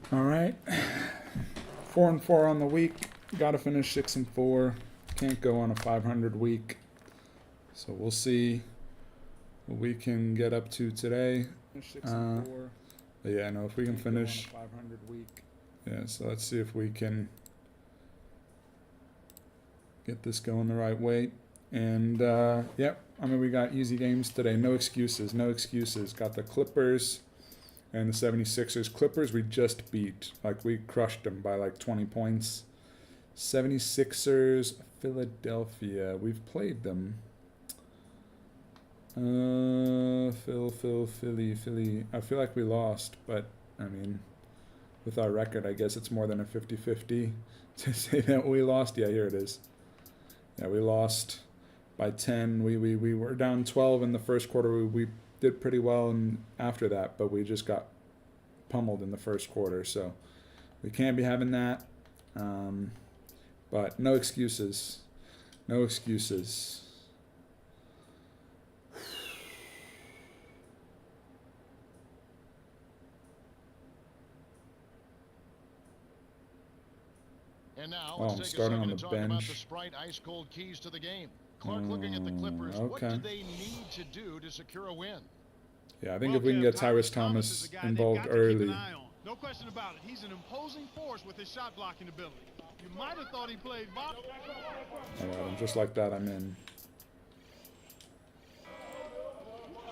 All right, 4-4 on the week. Got to finish 6-4. Can't go on a 500 week. So we'll see what we can get up to today. But yeah, no, if we can finish 500 week. Yeah, so let's see if we can get this going the right way. And yep, I mean, we got easy games today. No excuses, no excuses. Got the Clippers and the 76ers. Clippers we just beat. Like, we crushed them by like 20 points. 76ers, Philadelphia. We've played them. Philly. I feel like we lost, but I mean, with our record, I guess it's more than a 50-50 to say that we lost. Yeah, here it is. Yeah, we lost by 10. We were down 12 in the first quarter. We did pretty well and after that, but we just got pummeled in the first quarter. So we can't be having that. But no excuses. No excuses. And now, I'm starting on the bench. About the Sprite ice cold keys to the game. Clark looking at the Clippers. Okay. What do they need to do to secure a win? Yeah, I think if we can get Tyrese Thomas involved early. No question about it. He's an imposing force with his shot blocking ability. You might have thought he played box. All right, and just like that, I'm in.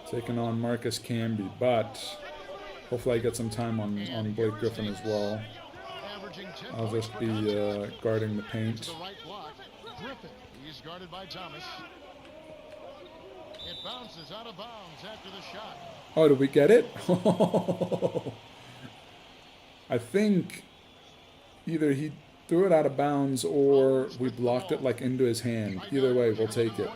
Taking on Marcus Camby, but hopefully I get some time on Blake Griffin as well. I'll just be guarding the paint. Griffin, he's guarded by Thomas. It bounces out of bounds after the shot. Oh, did we get it? I think either he threw it out of bounds or we blocked it like into his hand. Either way, we'll take it.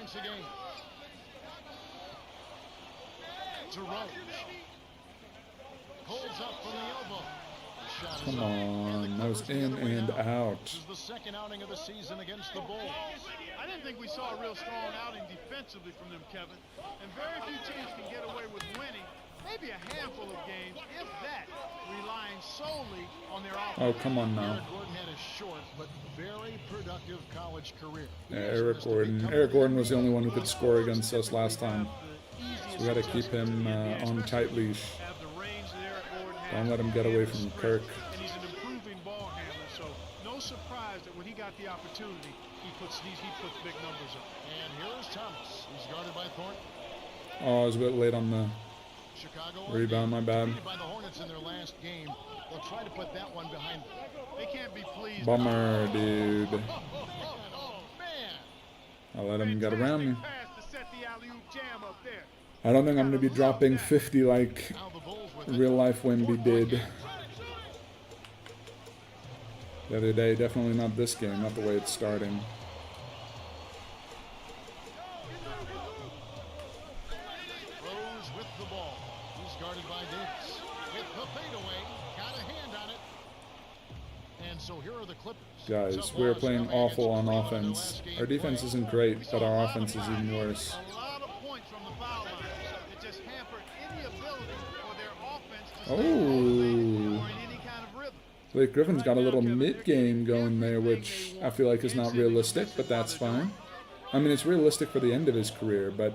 Come on, that was in and out. This is the second outing of the season against the Bulls. I didn't think we saw a real strong outing defensively from them, Kevin. And very few teams can get away with winning. Maybe a handful of games, if that, relying solely on their offense. Oh, come on now. Eric Gordon had a short but very productive college career. Yeah, Eric Gordon. Eric Gordon was the only one who could score against us last time. So we got to keep him on tight leash. Don't let him get away from Kirk. And he's an improving ball handler, so no surprise that when he got the opportunity, he puts big numbers up. And here's Thomas. He's guarded by Thornton. Oh, I was a bit late on the Chicago rebound, my bad. By the Hornets in their last game. They'll try to put that one behind them. They can't be pleased. Bummer, dude. Oh, man. I'll let him get around me. Pass to set the alley-oop jam up there. I don't think I'm going to be dropping 50 like real-life Wemby did the other day. Definitely not this game, not the way it's starting. Rose with the ball. He's guarded by Davis. With the fadeaway. Got a hand on it. And so here are the Clippers. Guys, we're playing awful on offense. Our defense isn't great, but our offense is even worse. Oh, Blake Griffin's got a little mid-game going there, which I feel like is not realistic, but that's fine. I mean, it's realistic for the end of his career, but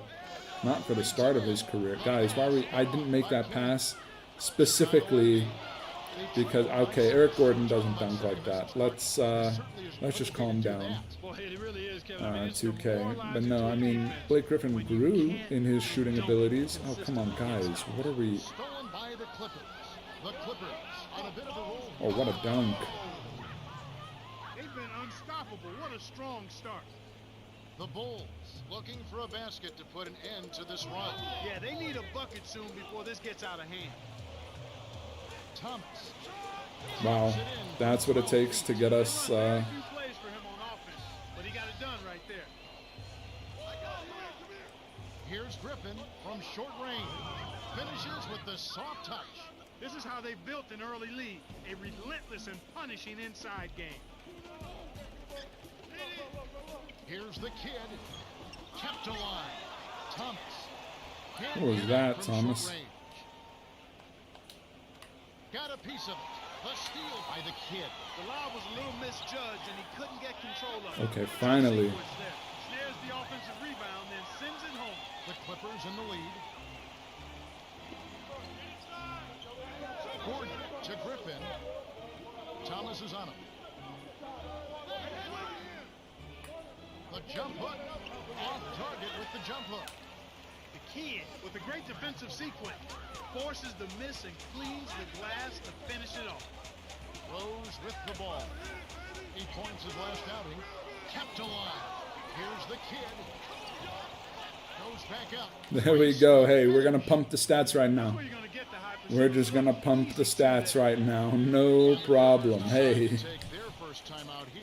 not for the start of his career. Guys, I didn't make that pass specifically because, okay, Eric Gordon doesn't dunk like that. Let's just calm down. 2K. But no, I mean, Blake Griffin grew in his shooting abilities. Oh, come on, guys. What are we... Oh, what a dunk. They've been unstoppable. What a strong start. The Bulls looking for a basket to put an end to this run. Yeah, they need a bucket soon before this gets out of hand. Thomas. Wow, that's what it takes to get us... plays for him on offense, but he got it done right there. Here's Griffin from short range. Finishes with the soft touch. This is how they built an early lead, a relentless and punishing inside game. Here's the kid, kept alive, Thomas. What was that, Thomas? Got a piece of it. The steal by the kid. The lob was a little misjudged, and he couldn't get control of it. Okay, finally. Snares the offensive rebound, then sends it home. The Clippers in the lead. Gordon to Griffin. Thomas is on him. The jump hook. Off target with the jump hook. The kid, with a great defensive sequence, forces the miss and cleans the glass to finish it off. Rose with the ball. 8 points his last outing. Kept alive. Here's the kid. Goes back up. There we go. Hey, we're going to pump the stats right now. Where are you gonna get the high We're just going to pump the stats right now. No problem. Hey. Take their first time out here.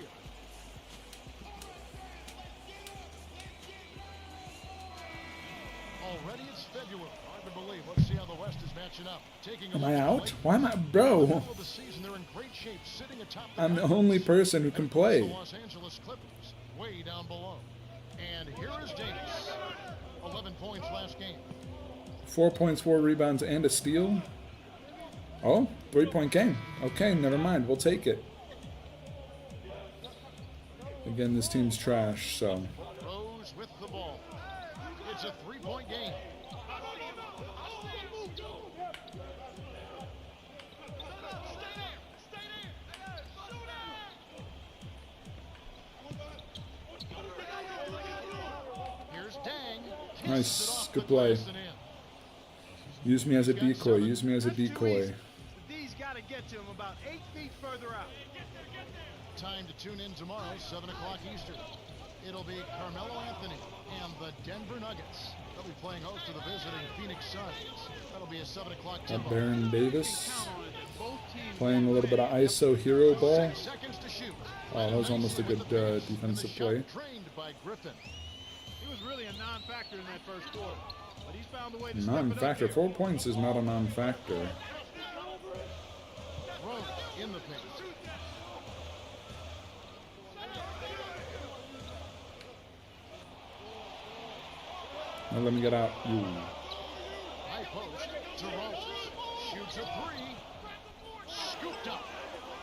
Already it's February. Hard to believe. Let's see how the West is matching up. Taking a Am look I at out? Blake. Why am I? Middle Bro, of the season, they're in great shape, sitting atop the I'm the conference. only person who can The play. Los Angeles Clippers way down below. And here is Davis. 11 points last game. 4 points, 4 rebounds, and a steal. Oh, 3-point game. Okay, never mind. We'll take it. Again, this team's trash, so. Rose with the ball. It's a 3-point game. Here's Dang. Hits Nice. it off Good the play. glass and in. Use me as a decoy. Use me as a That's too decoy. easy. The D's got to get to him about 8 feet further out. Time to tune in tomorrow, 7 o'clock Eastern. It'll be Carmelo Anthony and the Denver Nuggets. They'll be playing host to the visiting Phoenix Suns. That'll be a 7 o'clock tip-off. Baron Davis Count on it that both teams playing a little bit of ISO hero ball. 6 seconds to shoot. Oh, that was almost a good Nicely with the finish. defensive And the play. shot drained by Griffin. He was really a non-factor in that first quarter, but he's found a way to step it up Non-factor. here. 4 points is not a non-factor. Rose in the paint. Now let me get out. Ooh. High post to Rose. Shoots a 3. Scooped up.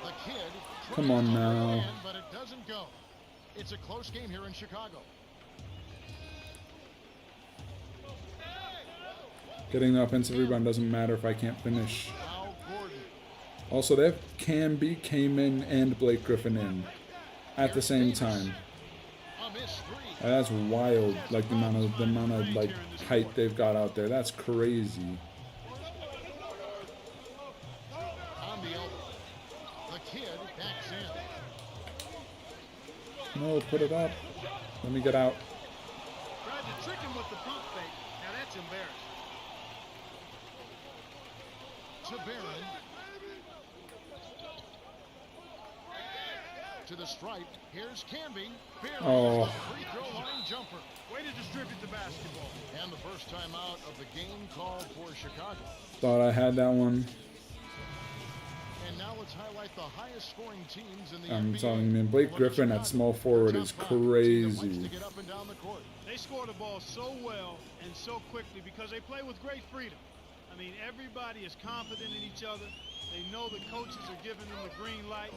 The kid. Come on tries to now. in, but it doesn't go. It's a close game here in Chicago. Getting the offensive rebound doesn't matter if I can't finish. Now Gordon. Also, they have Camby, Kamen, and Blake Griffin in at the same time. A missed 3. That's wild. Like the amount of like height they've got out there. That's crazy. On the elbow. The kid backs in. No, put it up. Let me get out. Tried to trick him with the pump fake. Now that's embarrassing. To Barron. To the stripe. Here's Camby. Barron Oh. with the free throw line jumper. Way to distribute the basketball. And the first time out of the game called for Chicago. Thought I had that one. And now let's highlight the highest scoring teams in the I'm NBA. telling you, man, Blake Look at Griffin at Chicago. small forward Tough is crowd. Team that likes crazy. to get up and down the court. They score the ball so well and so quickly because they play with great freedom. I mean, everybody is confident in each other. They know the coaches are giving them the green light.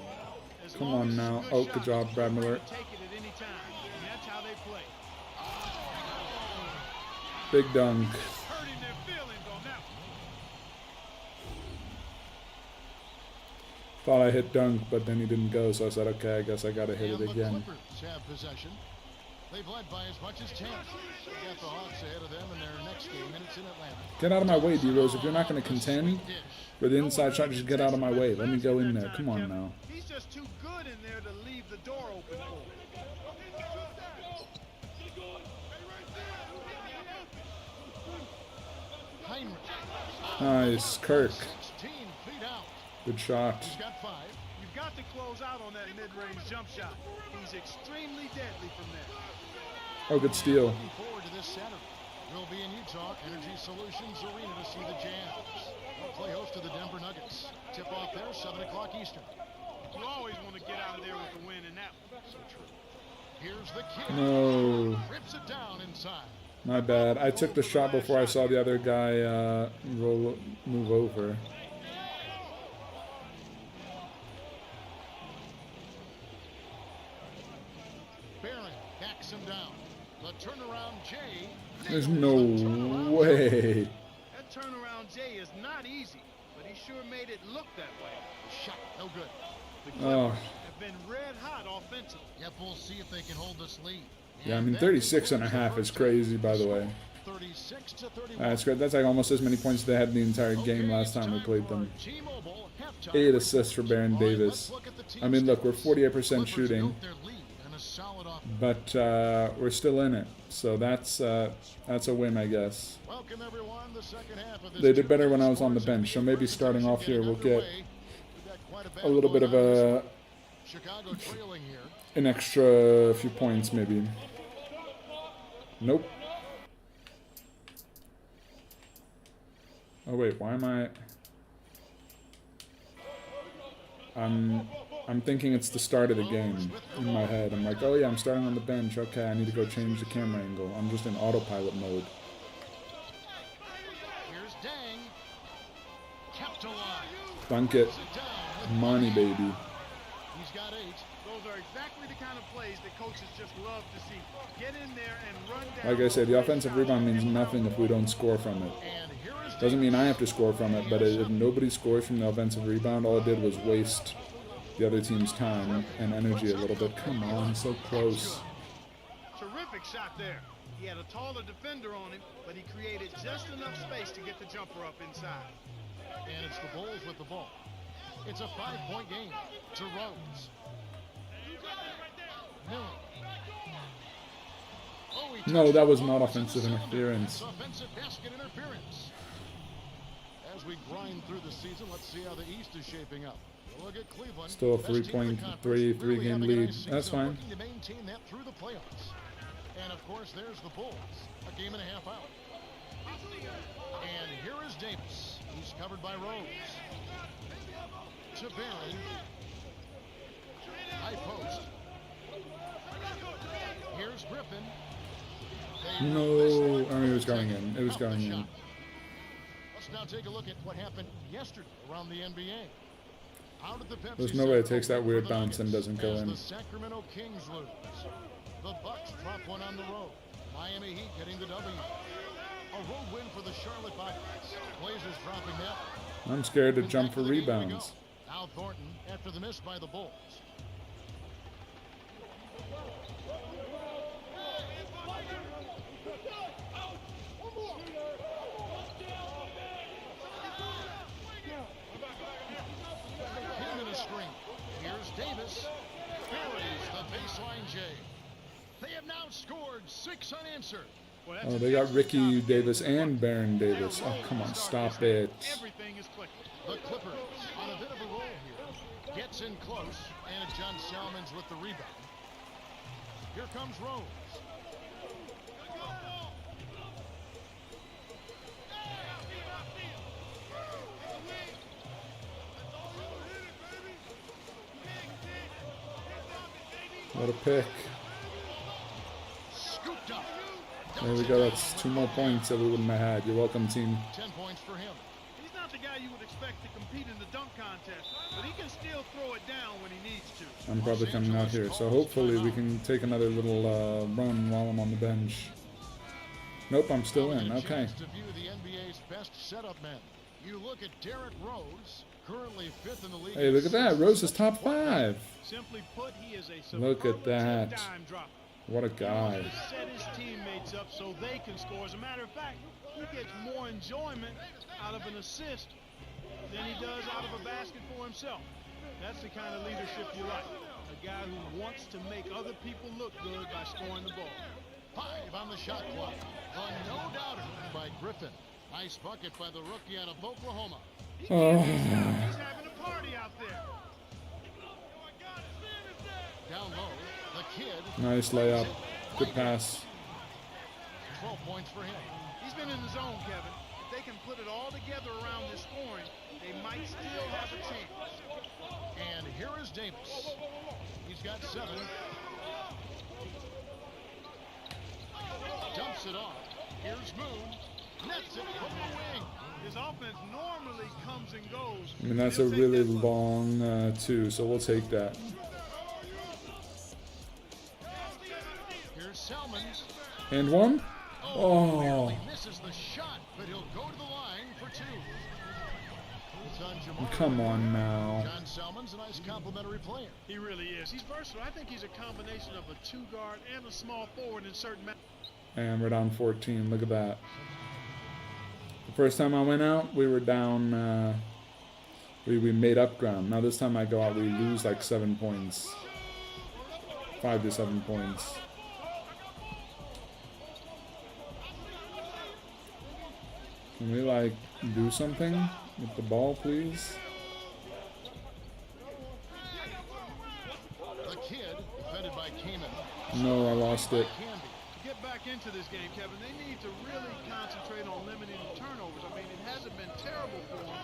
As Come long on as it's a now. good Oh, shot, good job, Brad they're Miller. ready to take it at any time. And that's how they play. Big dunk. Hurting their feelings on that one. Thought I hit dunk, but then he didn't go, so I said, okay, I guess I gotta hit And it the again. Clippers have possession. They've led by as much as 10. They got the Hawks ahead of them in their next game, and it's in Atlanta. Get out of my way, D-Rose. If you're not gonna contend for the inside shot, just get out of my way. Let me go in there. Come on now. He's just too good in there to leave the door open for him. Heinrich. Nice. Kirk. 16 feet out. Good shot. He's got 5. You've got to close out on that mid-range jump shot. He's extremely deadly from there. Oh, good steal. Looking forward to this Saturday. We'll be in Utah, Energy Solutions Arena to see the Jazz. They'll play host to the Denver Nuggets. Tip off there, 7 o'clock Eastern. You always want to get out of there with a win in that one. So true. Here's the kid. No. Rips it down inside. My bad. I took the shot before I saw the other guy move over. Jay. There's no way. That turnaround Jay is not easy, but he sure made it look that way. Shot, no good. The Oh. Clippers have been red hot offensively. Yep, we'll see if they can hold this lead. Yeah, I mean, 36 and a half is crazy, by the way. 36 to 31. That's great. That's like almost as many points they had the entire game last time we played them. 8 assists for Baron Davis. I mean, look, we're 48% shooting, but we're still in it. So that's a win, I guess. They did better when I was on the bench, so maybe starting off here we'll get a little bit of an extra few points, maybe. Nope. Oh wait, why am I? I'm thinking it's the start of the game in my head. I'm like, oh yeah, I'm starting on the bench. Okay, I need to go change the camera angle. I'm just in autopilot mode. Here's Dang. Kept alive. Dunk it. Money, baby. He's got 8. Those are exactly the kind of plays that coaches just love to see. Get in there and run down. Like I said, the offensive rebound means nothing if we don't score from it. And here is Doesn't mean I have to score from it, but if nobody scores from the offensive rebound, all it did was waste the other team's time and energy a little bit. Come on, so close. Terrific shot there. He had a taller defender on him, but he created just enough space to get the jumper up inside. And it's the Bulls with the ball. It's a 5-point game to Rose. Miller. Oh, he No, touched that was the not ball. offensive interference. Offensive basket interference. As we grind through the season, let's see how the East is shaping up. Look at Cleveland. Still a Best team in the conference. 3-game Really having a lead. nice That's season, fine. looking to maintain that through the playoffs. And of course, there's the Bulls. A game and a half out. And here is Davis. He's covered by Rose. To Barry. High post. Here's Griffin. No, I mean, it was going in. It was going in. Let's now take a look at what happened yesterday around the NBA. Out at the Pepsi There's no way it Center takes that weird for the bounce and Nuggets doesn't go as in. The Sacramento Kings lose. The Bucks drop one on the road. Miami Heat getting the W. A road win for the Charlotte Bobcats. Blazers dropping that. I'm scared to And jump back for to the game we go. rebounds. Al Thornton after the miss by the Bulls. Him in a screen. Here's Davis. Buries the baseline J. They have now scored 6 unanswered. Well, that's Oh, they got exactly Ricky the Davis job they and did. Baron They're Davis. Oh, rolling come to on, start stop this it. game. Everything is clicking. The Clippers on a bit of a roll here. Gets in close, and John Salmons with the rebound. Here comes Rose. What a pick. Scooped up. There we go. That's 2 more points that we wouldn't have had. You're welcome, team. 10 points for him. He's not the guy you would expect to compete in the dunk contest, but he can still throw it down when he needs to. I'm probably coming out here, so hopefully we can take another little run while I'm on the bench. Nope, I'm still in. Now we get a Okay. chance to view the NBA's best setup men. You look at Derrick Rose, currently 5th in the league. Hey, look at that. Rose is top 5. Simply put, he is a Look at that. superlative dime dropper. What a He guy. wants to set his teammates up so they can score. As a matter of fact, he gets more enjoyment out of an assist than he does out of a basket for himself. That's the kind of leadership you like. A guy who wants to make other people look good by scoring the ball. 5 on the shot clock. The no-doubter by Griffin. Nice bucket by the rookie out of Oklahoma. Oh. He's having a party out there. Down low, the kid. Nice layup. Good pass. 12 points for him. He's been in the zone, Kevin. If they can put it all together around this scoring, they might still have a chance. And here is Davis. He's got 7. Dumps it off. Here's Moon. Nets it from the wing. His offense normally comes and goes. I mean, that's a He'll take really that look. long 2, so we'll take that. Here's Salmons. And one. Oh, Oh, barely misses the shot, but he'll go to the line for 2. It's on Jamal. come on now. John Salmon's a nice complimentary player. He really is. He's versatile. I think he's a combination of a 2-guard and a small forward in certain matches. And we're down 14. Look at that. The first time I went out, we were down. We made up ground. Now this time I go out, we lose like 7 points. 5 to 7 points. Can we like do something with the ball, please? The kid, defended by Kamen. No, I lost it. Canby. To get back into this game, Kevin, they need to really concentrate on limiting the turnovers. I mean, it hasn't been terrible for them,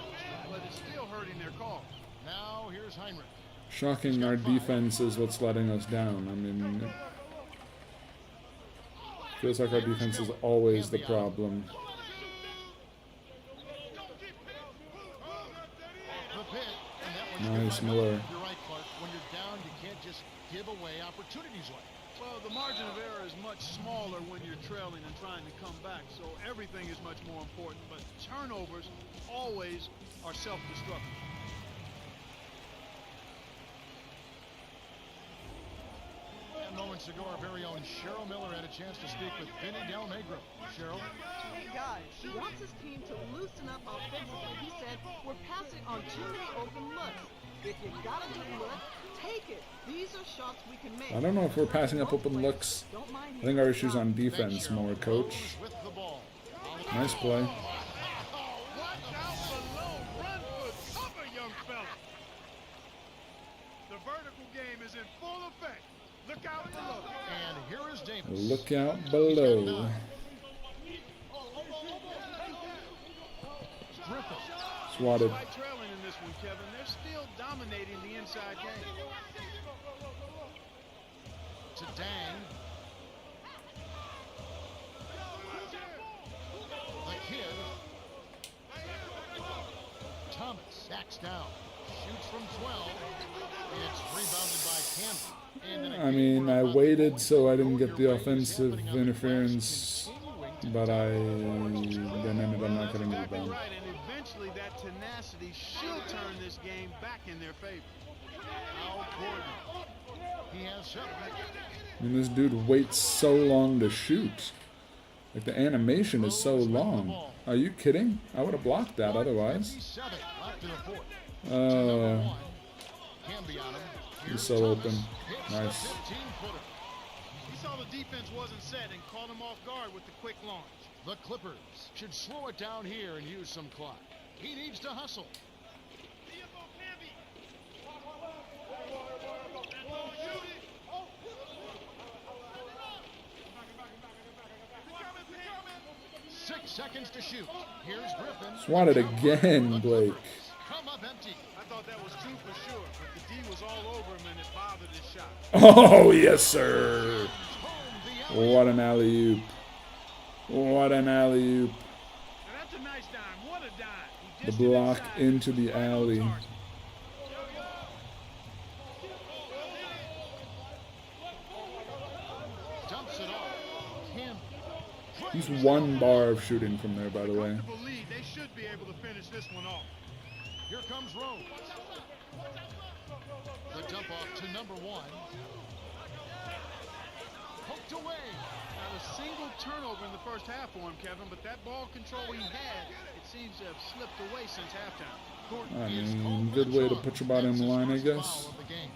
but it's still hurting their cause. Now here's Heinrich. Shocking, our defense is what's letting us down. I mean, it feels like our defense is always the problem. The pit, and that one's Nice, good by Miller. You're right, Clark. When you're down, you can't just give away opportunities like that. Well, the margin of error is much smaller when you're trailing and trying to come back, so everything is much more important, but turnovers always are self-destructive. And moments ago, our very own Cheryl Miller had a chance to speak with Vinny Del Negro. Cheryl? Hey guys, he wants his team to loosen up offensively. He said, we're passing on too many open looks. If you got a good look, take it. These are shots we can make. I don't know if we're passing up open looks. I think our issue's on defense more, coach. With the ball. Nice play. Watch out below. Run for cover, young fella. The vertical game is in full effect. Look out below. And here is Davis. Look out below. Griffin. Swatted. Despite trailing in this one, Kevin, they're still dominating the inside game. To Dang. The kid. Thomas backs down. Shoots from 12. It's rebounded by Canby. And in a I game mean, where I about waited to so I go didn't get your the way is offensive happening on the glass, interference, continuing to but I dominate. then ended up not getting the Exactly rebound. right, and eventually that tenacity should turn this game back in their favor. Al Gordon. He has 7. I mean, this dude waits so long to shoot. Like, the animation is so long. Are you kidding? I would have blocked that otherwise. 57 left in the fourth. Uh, Canby on him. he's so open. Hits the Nice. 15-footer. He saw the defense wasn't set and caught him off guard with the quick launch. The Clippers should slow it down here and use some clock. He needs to hustle. Six seconds to shoot. Here's Griffin. Swatted again, Blake. Come up empty. I thought that was 2 for sure, but the D was all over him and it bothered his shot. Oh, yes, sir. Home the What an alley-oop. What an alley-oop. And that's a nice dime. What a dime. He The dished it block inside. into the alley. dumps it off. Canby. He's 1 bar of shooting from there, by the way. Comfortable lead. They should be able to finish this one off. Here comes Rose. The dump off to number 1. Poked away. Not a single turnover in the first half for him, Kevin, but that ball control he had, it seems to have slipped away since halftime. Gordon I is mean, home good for the way to charge. put your body on That's the his line, I first guess. foul of the game.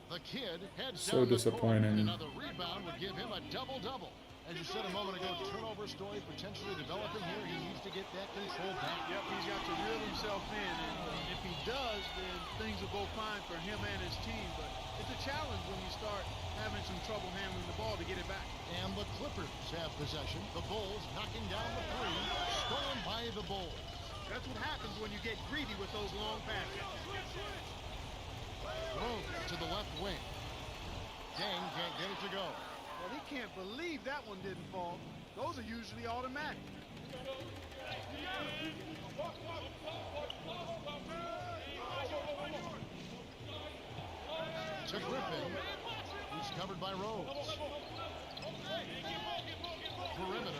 The kid heads So down the disappointing. court, and another rebound would give him a double-double. As you said a moment ago, turnover story potentially developing here. He needs to get that control back. Yep, he's got to reel himself in, and if he does, then things will go fine for him and his team. But it's a challenge when you start having some trouble handling the ball to get it back. And the Clippers have possession. The Bulls knocking down the 3, stolen by the Bulls. That's what happens when you get greedy with those long passes. Rose to the left wing. Dang can't get it to go. Well, he can't believe that one didn't fall. Those are usually automatic. To Griffin, who's covered by Rhodes. Perimeter.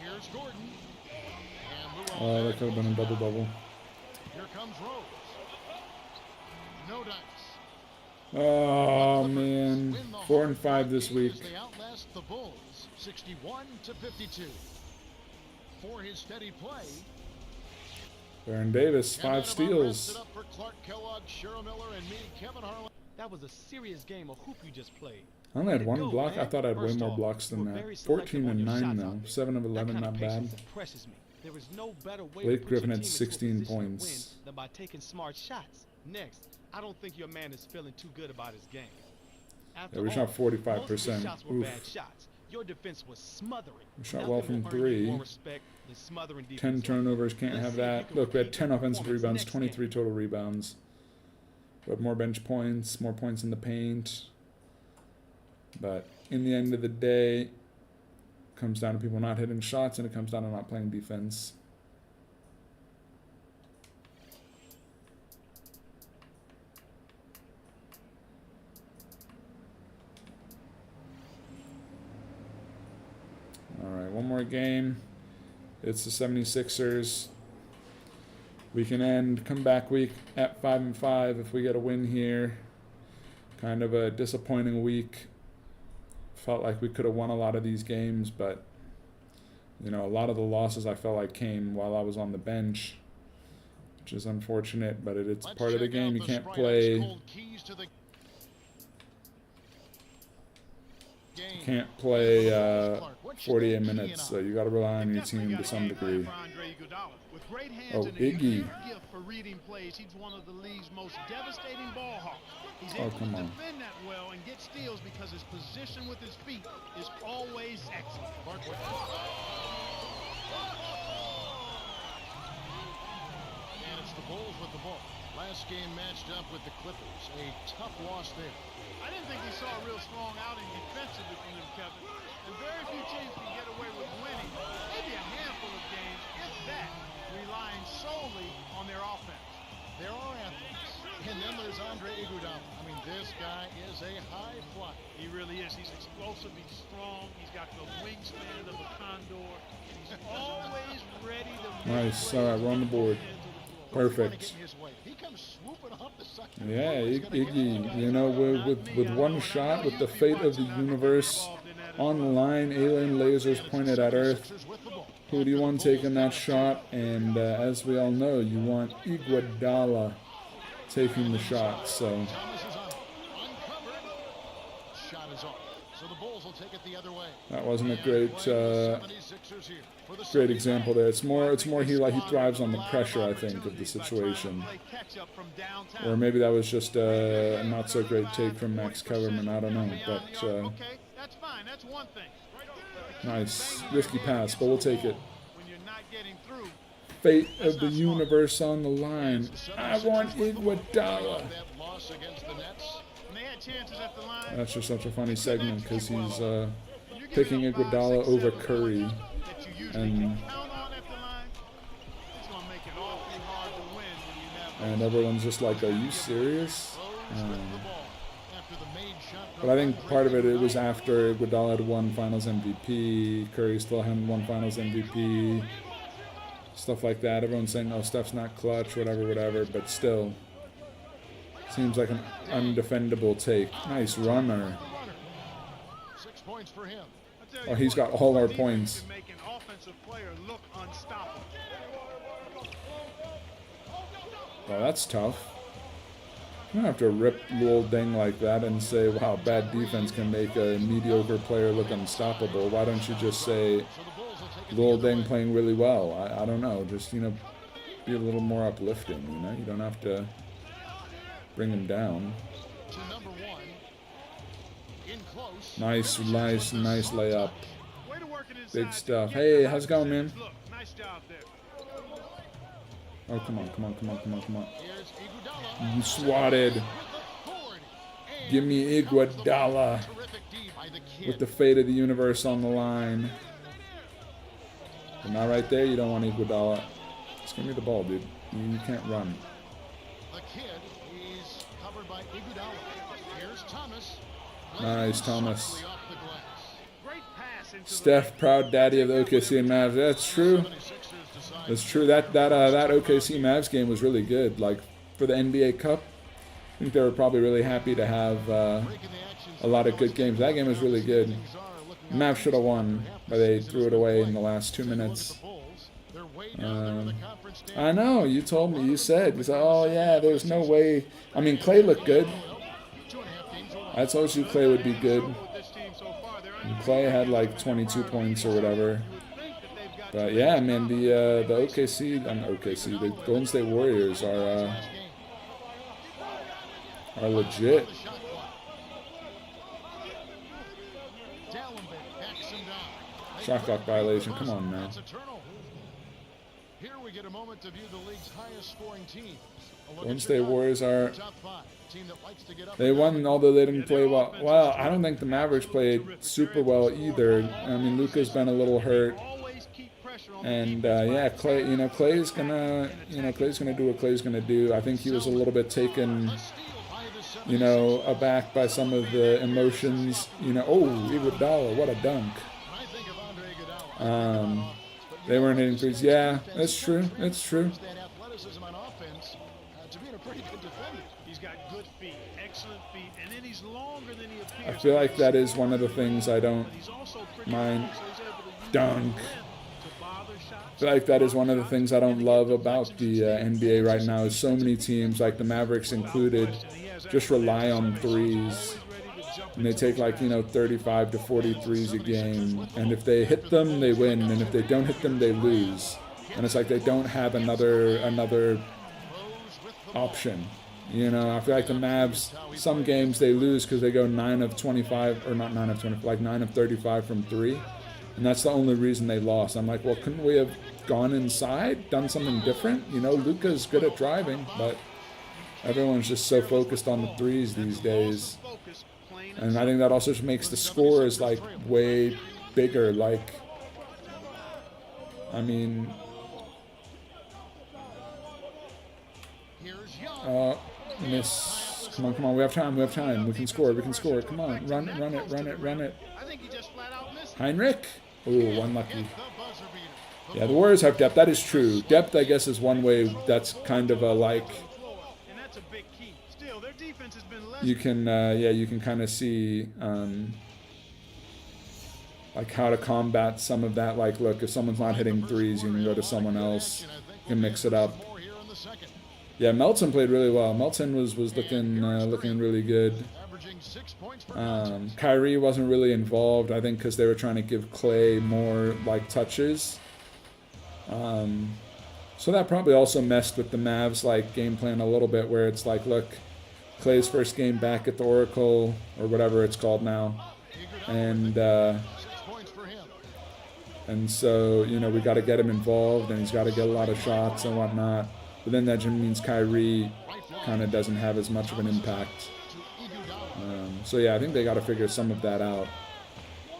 Here's Gordon. And Oh, that could have been a double-double. Here comes Rhodes. No dice. Oh, man. 4 and 5 this week. They outlast the Bulls 61-52. For his steady play, Baron Davis, and 5 then about steals. wraps it up for Clark Kellogg, Cheryl Miller, and me, Kevin Harlan. That was a serious game of hoop you just played. I only had Way to 1 go, block. I man. thought I had way First more off, blocks you than were that. very 14 selective on and your 9 shots though. out there. 7 of That 11, kind of not bad. patience impresses me. There is no better way Blake to put Griffin your had team into a 16 position to win points. than by taking smart shots. Next, I don't think your man is feeling too good about his game. After Yeah, we all, shot 45%. most of these shots were Oof. bad shots. Your defense was smothering. We shot Nothing well will from earn you 3. more respect than smothering 10 defense. turnovers, can't Let's have see if you that. can Look, we had repeat 10 that offensive performance rebounds, next 23 game. total rebounds. But more bench points, more points in the paint. But in the end of the day, it comes down to people not hitting shots, and it comes down to not playing defense. All right, one more game. It's the 76ers. We can end comeback week at 5 and 5 if we get a win here. Kind of a disappointing week. Felt like we could have won a lot of these games, but you know, a lot of the losses I felt like came while I was on the bench, which is unfortunate, but it's Let's part of the check game. out You the can't Sprite play. Ice Cold keys to the game. Can't play 48 minutes, so you got to rely on your team to some degree. With great hands Oh, and a Iggy. unique gift for reading plays, he's one of the league's most devastating ball hawks. He's Oh, able come to on. defend that well and get steals because his position with his feet is always excellent. Clark and it's the Bulls with the ball. Last game matched up with the Clippers. A tough loss there. I didn't think we saw a real strong outing defensively from them, Kevin. And very few teams can get away with winning. Maybe a handful of games, if that, relying solely on their offense. There are athletes. And then there's Andre Iguodala. I mean, this guy is a high flyer. He really is. He's explosive. He's strong. He's got the wingspan of a condor. He's always ready to make Nice. plays All right, we're on the board. into the floor. Perfect. He comes swooping off the second. Yeah, He's gonna get Iggy, it. you know, with one shot, with the fate of the universe on the line, alien lasers pointed at Earth, Sixers with the ball. who do you want taking that shot? And as we all know, you want Iguodala taking the shot. So Thomas is on. Uncovered. Shot is off. So the Bulls will take it the other way. that wasn't a great 76ers here for the great 79ers. example there. It's more he thrives on the pressure, I think, of the situation. Or maybe that was just a not so great take from Max Kellerman. I don't know, but Okay, that's fine. That's one thing. nice risky pass, but we'll take it. When you're not getting through, Fate of the universe on the line. I want Iguodala. That loss against the Nets. and they had chances at the line. That's just such a funny segment because he's picking Iguodala over Curry. That you usually And can count on at the line. It's going to make it awfully hard to win when you have and everyone's just like, are you serious? Rose with the ball after the made shot. But I think part of it was after Iguodala had won Finals MVP, Curry still hadn't won Finals MVP, stuff like that. Everyone's saying, oh, Steph's not clutch, whatever, but still, seems like an undefendable take. Nice runner. 6 points for him. I'll tell you Oh, he's what, got all our defense points. can make an offensive player look unstoppable. Well, that's tough. You don't have to rip Luol Deng like that and say, wow, bad defense can make a mediocre player look unstoppable. Why don't you just say, So the Bulls will take it Luol the other Deng way. playing really well? I don't know. Just, be a little more uplifting, You don't have to bring him down. To number 1. In close. Nice layup. Way to work it inside Big to stuff. get Hey, the how's it going, man? Look, nice job there. Oh, come on. Here's Iguodala. You swatted. With the 40. And Give me Iguodala. terrific D by with the fate of the universe on the line. But not right there. You don't want Iguodala. Just give me the ball, dude. You can't run. The kid, he's covered by Iguodala. Here's Thomas. Nice, Thomas. Softly off the glass. Great pass into Steph, proud daddy of the OKC and Mavs. That's true. 76ers decide That's true. That OKC Mavs game was really good. Like for the NBA Cup, I think they were probably really happy to have breaking the action. a lot of good games. That game was really good. Things are looking Mavs should have won, but they threw it away in the last 2 minutes. They're way down there in the conference I standings. know. You told me. You said, oh yeah, there's no way. I mean, Clay looked good. 2.5 games away. I told you Clay would be good. with this team so far. They're And Clay had like 22 points or whatever. But yeah, man, the OKC, the Golden State Warriors are legit. The shot clock. Dallenberg backs him down. Shot clock violation. Come on, man. That's a turnover. Here we get a moment to view the league's highest scoring teams. A look Golden at State Chicago, Warriors are. top 5. A team that likes to get up They and won, down. although they didn't play well. Well, I don't think the Mavericks played super well either. I mean, Luka's been a little hurt, always keep pressure on the and defense. yeah, Clay. Clay's gonna do what Clay's gonna do. I think he was a little bit taken, aback by some of the emotions. Oh, Iguodala, what a dunk. I think of Andre Iguodala. They weren't hitting threes. Yeah, that's true. That's true. That athleticism on offense to being a pretty good defender. He's got good feet, excellent feet, and then he's longer than he I appears. feel like that is one of the things I don't He's also pretty mind. long, so he's able to use Dunk. his length to bother shots. I feel like that is one of the things I don't love about the NBA right now is so many teams, like the Mavericks included, just rely on threes. And they take 35 to 40 threes a game. And if they hit them, they win. And if they don't hit them, they lose. And it's like they don't have another option. I feel like the Mavs, some games they lose because they go 9 of 25, or not 9 of 25, like 9 of 35 from 3. And that's the only reason they lost. I'm like, well, couldn't we have gone inside, done something different? Luka's good at driving, but everyone's just so focused on the threes these days. And I think that also just makes the scores way bigger. Here's Young. Miss. Come on. We have time. We can score. Come on. Run it. I think he just flat out missed. Heinrich. Ooh, one lucky. The buzzer beater. Yeah, the Warriors have depth. That is true. Depth, I guess, is one way that's kind of And that's a big key. Still, their defense has been less. you can kind of see how to combat some of that. Look, if someone's not hitting threes, you can go to someone else. You can mix it up. More here in the second. Yeah, Melton played really well. Melton was looking really good. Averaging 6 points per contest. Kyrie wasn't really involved, I think, because they were trying to give Clay more touches. So that probably also messed with the Mavs game plan a little bit, where it's look, Clay's first game back at the Oracle or whatever it's called now, and 6 points for him. so we got to get him involved, and he's got to get a lot of shots and whatnot. But then that just means Kyrie kind of doesn't have as much of an impact. So yeah, I think they got to figure some of that out.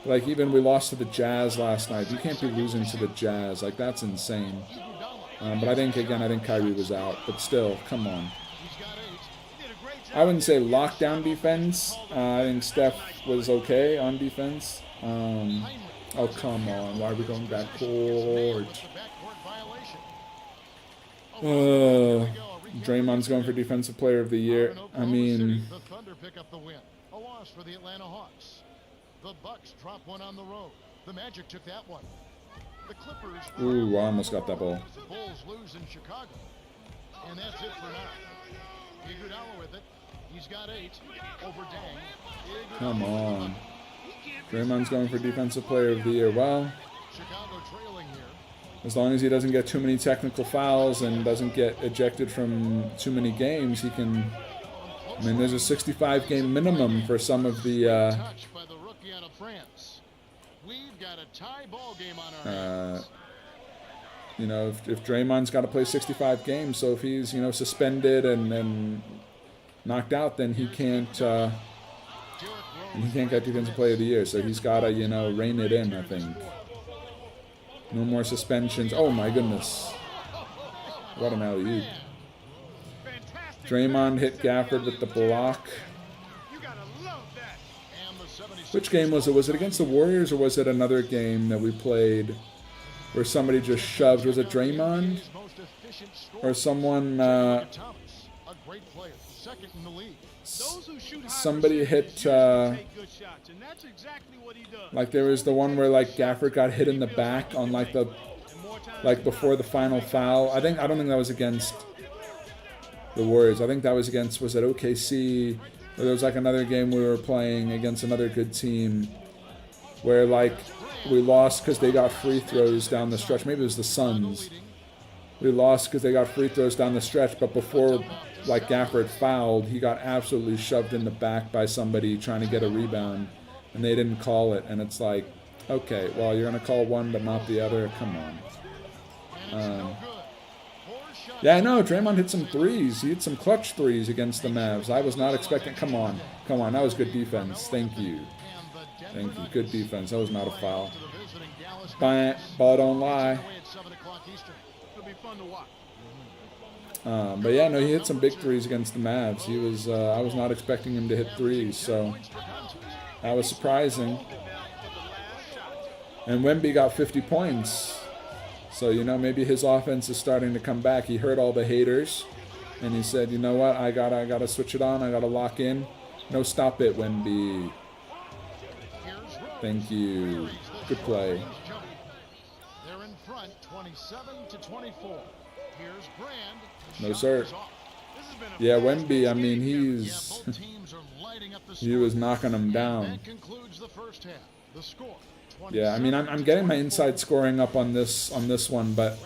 Even we lost to the Jazz last night. You can't be losing to the Jazz. That's insane. But I think Kyrie was out. But still, come on. I wouldn't say lockdown defense. I think Steph was okay on defense. Oh, come on. Why are we going back court? Draymond's going for Defensive Player of the Year. I mean, The Thunder pick up the win. A loss for the Atlanta Hawks. The Bucks drop one on the road. The Magic took that one. The Clippers. ooh, I almost got that ball. Bulls lose in Chicago. And that's it for now. Iguodala with it. He's got 8 over Dang. Iguodala Come on. Draymond's going for Defensive Player of the Year. Well, Chicago trailing here. as long as he doesn't get too many technical fouls and doesn't get ejected from too many games, he can. I mean, there's a 65-game minimum for some of the. Touch by the rookie out of France. We've got a tie ball game on our hands. If Draymond's got to play 65 games, so if he's suspended and knocked out, then he can't. Derrick And he can't get Defensive Player of the Year, so he's got to, you know, rein it in, I think. No more suspensions. Oh, my goodness. What an alley-oop. Draymond hit Gafford with the block. Which game was it? Was it against the Warriors, or was it another game that we played where somebody just shoved? Was it Draymond? Or someone... somebody hit... like there was the one where like Gafford got hit in the back on like the... like before the final foul. I don't think that was against the Warriors. I think that was against... was it OKC? Or there was like another game we were playing against another good team where like we lost because they got free throws down the stretch. Maybe it was the Suns. We lost because they got free throws down the stretch, but before like Gafford fouled, he got absolutely shoved in the back by somebody trying to get a rebound, and they didn't call it. And it's like, okay, well, you're gonna call one but not the other. Come on. Yeah, I know. Draymond hit some threes. He hit some clutch threes against the Mavs. I was not expecting. Come on. That was good defense. Thank you. Good defense. That was not a foul. Ball don't lie. But yeah, no, he hit some big threes against the Mavs. He was. I was not expecting him to hit threes, so that was surprising. And Wemby got 50 points. So, you know, maybe his offense is starting to come back. He heard all the haters, and he said, you know what, I gotta switch it on. I gotta lock in. No, stop it, Wemby. Thank you. Good play. They're in front, 27-24. Here's Brand. No, sir. Yeah, Wemby, I mean, he was knocking him down. That concludes the first half. The score. Yeah, I mean, I'm getting my inside scoring up on this one, but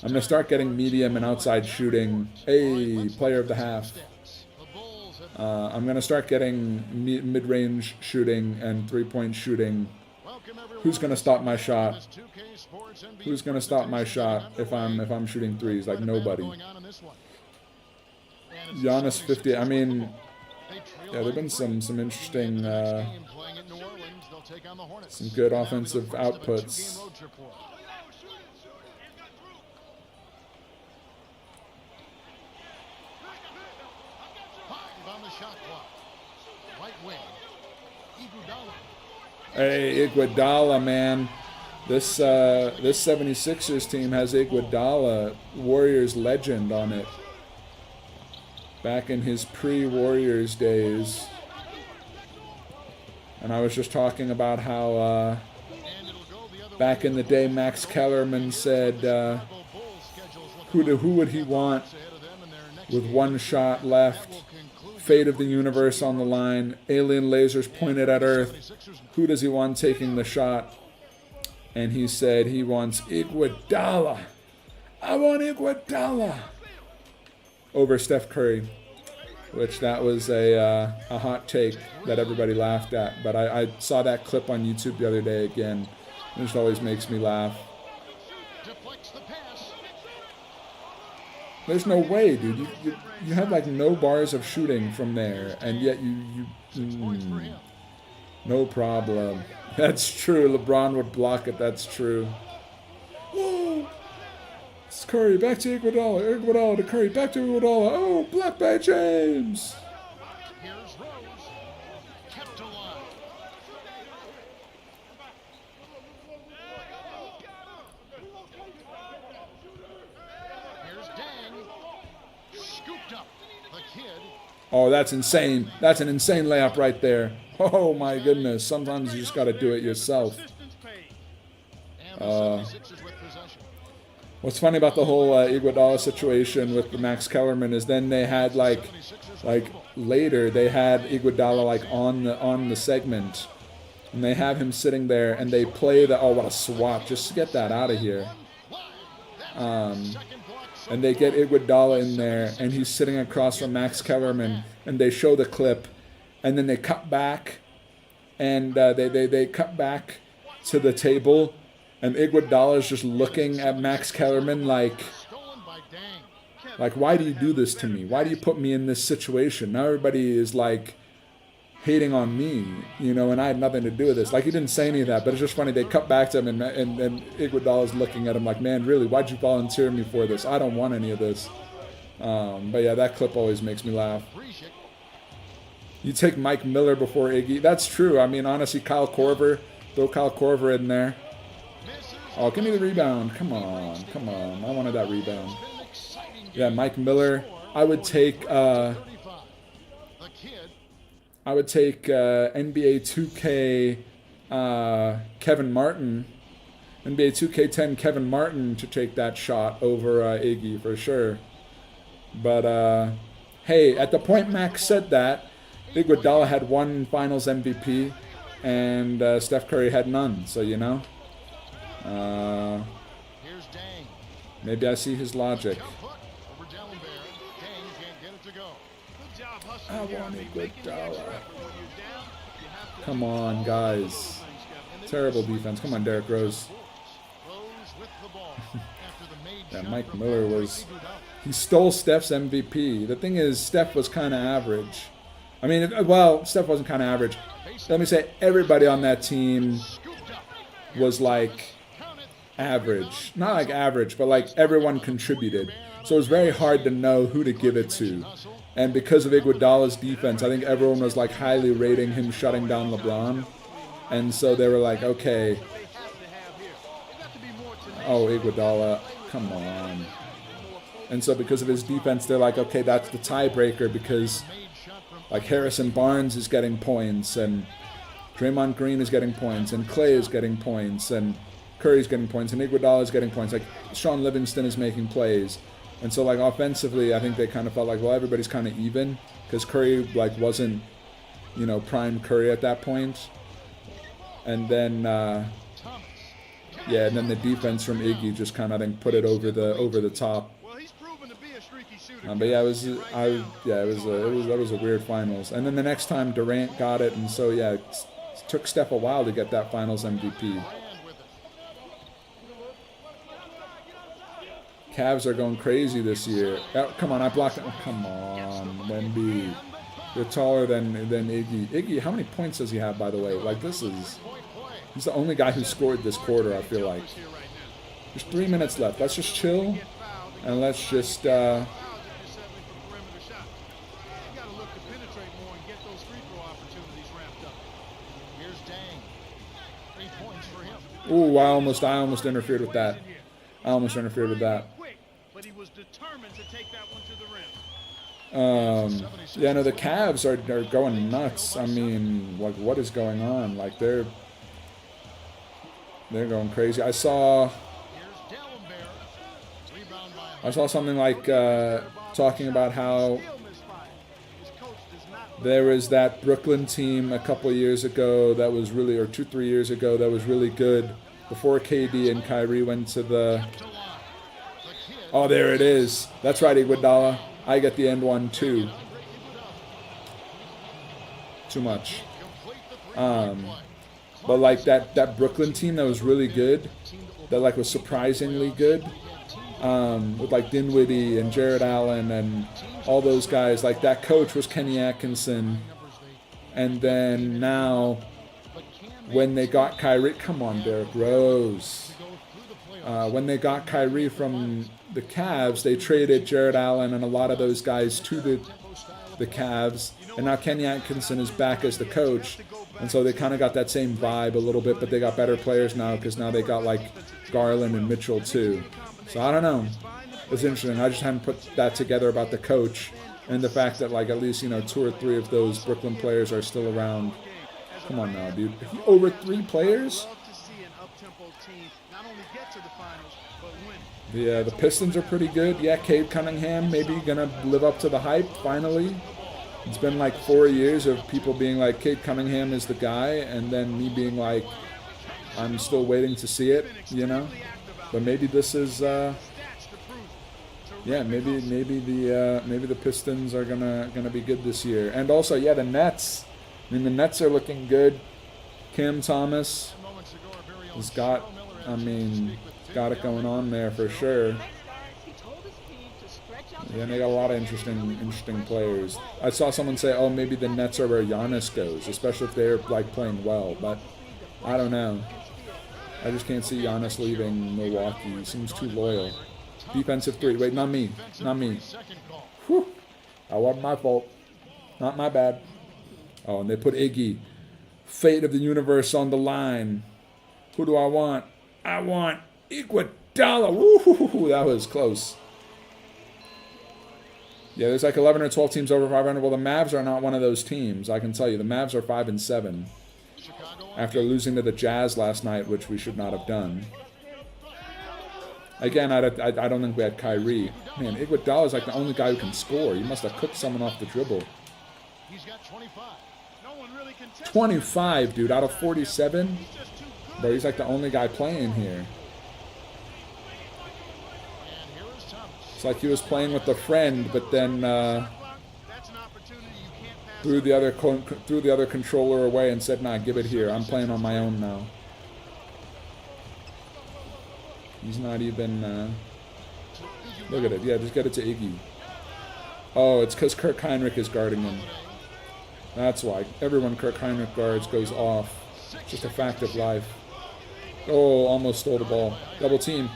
I'm gonna start getting medium and outside shooting. Hey, player of the half. I'm gonna start getting mid-range shooting and three-point shooting. Who's gonna stop my shot? Who's gonna stop my shot if I'm shooting threes? Like nobody. Giannis 50. I mean, yeah, there've been some interesting. Some good offensive outputs. Hey, Iguodala, man. This 76ers team has Iguodala, Warriors legend, on it. Back in his pre-Warriors days. And I was just talking about how back in the day Max Kellerman said who would he want with one shot left, fate of the universe on the line, alien lasers pointed at Earth, who does he want taking the shot? And he said he wants Iguodala. I want Iguodala over Steph Curry. Which that was a hot take that everybody laughed at. But I saw that clip on YouTube the other day again. It just always makes me laugh. There's no way, dude. You have like no bars of shooting from there, and yet no problem. That's true. LeBron would block it. That's true. Oh. It's Curry, back to Iguodala. Iguodala to Curry, back to Iguodala. Oh, blocked by James. Here's Rose. Kept alive. Here's Dang. Scooped up. The kid. Oh, that's insane. That's an insane layup right there. Oh, my goodness. Sometimes you just got to do it yourself. What's funny about the whole Iguodala situation with the Max Kellerman is then they had like later they had Iguodala like on the segment, and they have him sitting there and they play the what a swat, just get that out of here. And they get Iguodala in there and he's sitting across from Max Kellerman and they show the clip, and then they cut back and they cut back to the table. And Iguodala is just looking at Max Kellerman like, why do you do this to me? Why do you put me in this situation? Now everybody is like hating on me, you know, and I had nothing to do with this. Like, he didn't say any of that, but it's just funny. They cut back to him, and Iguodala's looking at him like, man, really, why'd you volunteer me for this? I don't want any of this. But yeah, that clip always makes me laugh. You take Mike Miller before Iggy. That's true. I mean, honestly, Kyle Korver. Throw Kyle Korver in there. Oh, give me the rebound. Come on. Come on. I wanted that rebound. Yeah, Mike Miller. I would take NBA 2K Kevin Martin. NBA 2K10 Kevin Martin to take that shot over Iggy for sure. But hey, at the point Max said that, Iguodala had one Finals MVP, and Steph Curry had none. So, you know, maybe I see his logic. I want Iguodala. Come on, guys. Terrible defense. Come on, Derrick Rose. Yeah, Mike Miller was... He stole Steph's MVP. The thing is, Steph was kind of average. I mean, well, Steph wasn't kind of average. Let me say, everybody on that team was like average. Not like average, but like everyone contributed. So it was very hard to know who to give it to. And because of Iguodala's defense, I think everyone was like highly rating him shutting down LeBron. And so they were like, okay. Oh, Iguodala, come on. And so because of his defense, they're like, okay, that's the tiebreaker because like Harrison Barnes is getting points, and Draymond Green is getting points, and Clay is getting points, and Curry's getting points, and Iguodala is getting points. Like Sean Livingston is making plays. And so like offensively, I think they kind of felt like, well, everybody's kind of even because Curry like wasn't, you know, prime Curry at that point. And then yeah, and then the defense from Iggy just kind of, I think, put it over the top. But yeah, that was a weird finals. And then the next time Durant got it, and so yeah, it took Steph a while to get that finals MVP. Cavs are going crazy this year. Oh, come on, I blocked it. Oh, come on, Wemby. You're taller than Iggy. Iggy, how many points does he have, by the way? Like, he's the only guy who scored this quarter, I feel like. There's 3 minutes left. Let's just chill, and let's just... Ooh, I almost interfered with that. But he was determined to take that one to the rim. Yeah, no, the Cavs are going nuts. I mean, like, what is going on? Like, they're going crazy. I saw something like talking about how there was that Brooklyn team a couple of years ago that was really, or 2-3 years ago, that was really good before KD and Kyrie went to the... Oh, there it is. That's right, Iguodala. I get the end one too. Too much. But like that Brooklyn team that was really good, that like was surprisingly good, with like Dinwiddie and Jared Allen and all those guys. Like that coach was Kenny Atkinson, and then now when they got Kyrie, come on, Derrick Rose. When they got Kyrie from the Cavs, they traded Jared Allen and a lot of those guys to the Cavs, and now Kenny Atkinson is back as the coach, and so they kind of got that same vibe a little bit, but they got better players now because now they got like Garland and Mitchell too. So I don't know. It's interesting. I just hadn't put that together about the coach and the fact that like at least, you know, 2 or 3 of those Brooklyn players are still around. Come on now, dude. Over 3 players? Yeah, the Pistons are pretty good. Yeah, Cade Cunningham maybe gonna live up to the hype finally. It's been like 4 years of people being like, Cade Cunningham is the guy, and then me being like, I'm still waiting to see it, you know. But maybe this is, yeah, maybe the Pistons are gonna be good this year. And also, yeah, the Nets. I mean, the Nets are looking good. Cam Thomas has got, got it going on there for sure. Yeah, they got a lot of interesting players. I saw someone say, "Oh, maybe the Nets are where Giannis goes, especially if they're like playing well." But I don't know. I just can't see Giannis leaving Milwaukee. He seems too loyal. Defensive three. Wait, not me. Not me. Whew. That wasn't my fault. Not my bad. Oh, and they put Iggy. Fate of the universe on the line. Who do I want? I want Iguodala. Woo, that was close. Yeah, there's like 11 or 12 teams over 500. Well, the Mavs are not one of those teams. I can tell you, the Mavs are 5-7 after losing to the Jazz last night, which we should not have done. Again, I don't think we had Kyrie. Man, Iguodala is like the only guy who can score. You must have cooked someone off the dribble. He's got 25. 25, dude, out of 47. But he's like the only guy playing here. It's like he was playing with a friend, but then threw the other controller away and said, "Nah, give it here. I'm playing on my own now." He's not even. Look at it. Yeah, just get it to Iggy. Oh, it's because Kirk Heinrich is guarding him. That's why. Everyone Kirk Heinrich guards goes off. It's just a fact of life. Oh, almost stole the ball. Double team.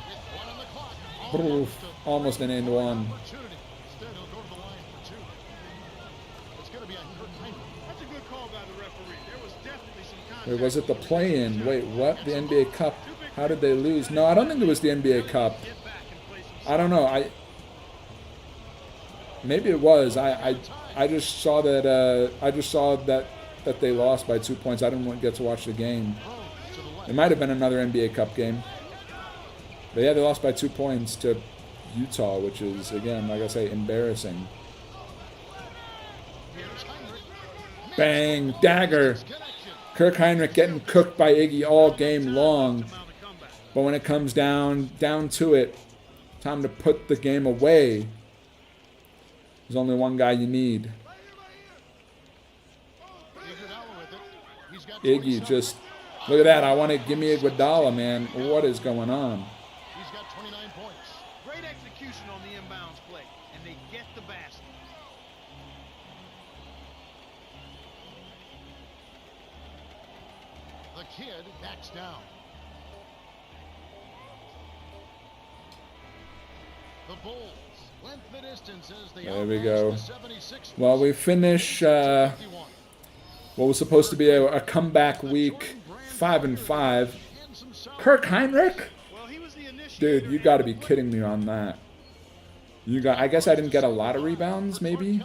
Oof. Almost an end one. Wait, was it the play-in? Wait, what? The NBA Cup? How did they lose? No, I don't think it was the NBA Cup. I don't know. Maybe it was. I just saw that that they lost by 2 points. I didn't get to watch the game. It might have been another NBA Cup game. But yeah, they lost by 2 points to Utah, which is, again, like I say, embarrassing. Bang! Dagger! Kirk Heinrich getting cooked by Iggy all game long. But when it comes down to it, time to put the game away. There's only one guy you need. Iggy just, look at that. I want to give me Iguodala, man. What is going on? He's got 29 points. Great execution on the inbounds play, and they get the basket. The kid backs down. The Bulls length the distance as they there we go. the 76ers. Well, we finish what was supposed to be a comeback week, 5-5. Kirk Heinrich? Dude, you got to be kidding me on that. I guess I didn't get a lot of rebounds, maybe.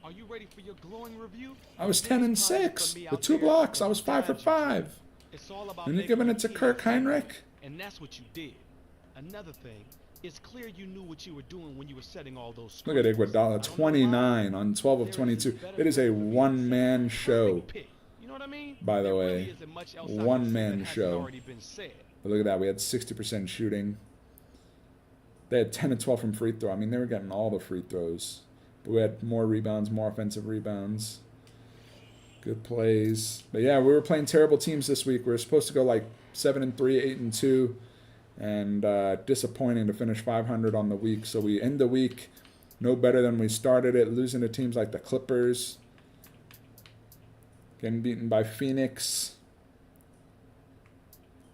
Are you ready for your glowing review? I was 10-6 with 2 blocks. I was 5 for 5. It's all about And you're giving it to Kirk Heinrich? And that's what you did. Another thing, it's clear you knew what you were doing when you were setting all those screens. Look at Iguodala, 29 on 12 of 22. It is a one-man show, You know what I mean? by the way. One-man show. Said. But look at that. We had 60% shooting. They had 10 and 12 from free throw. I mean, they were getting all the free throws. But we had more rebounds, more offensive rebounds. Good plays. But yeah, we were playing terrible teams this week. We were supposed to go like 7-3, 8-2. And disappointing to finish 500 on the week. So we end the week no better than we started it, losing to teams like the Clippers. Getting beaten by Phoenix.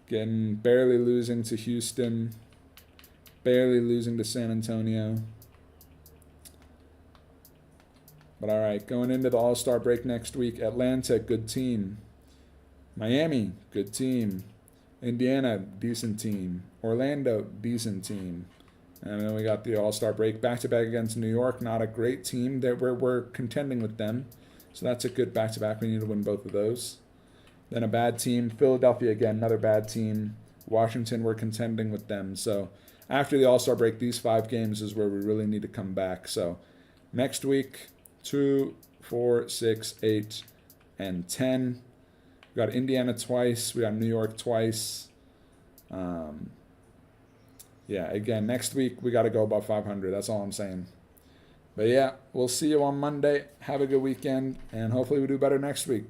Barely losing to Houston. Barely losing to San Antonio. But all right, going into the All-Star break next week, Atlanta, good team. Miami, good team. Indiana, decent team. Orlando, decent team. And then we got the All-Star break back-to-back against New York. Not a great team. We're contending with them. So that's a good back-to-back. We need to win both of those. Then a bad team. Philadelphia, again, another bad team. Washington, we're contending with them. So after the All-Star break, these 5 games is where we really need to come back. So next week, 2, 4, 6, 8, and 10. We got Indiana twice. We got New York twice. Yeah, again, next week we got to go above 500. That's all I'm saying. But yeah, we'll see you on Monday. Have a good weekend, and hopefully we do better next week.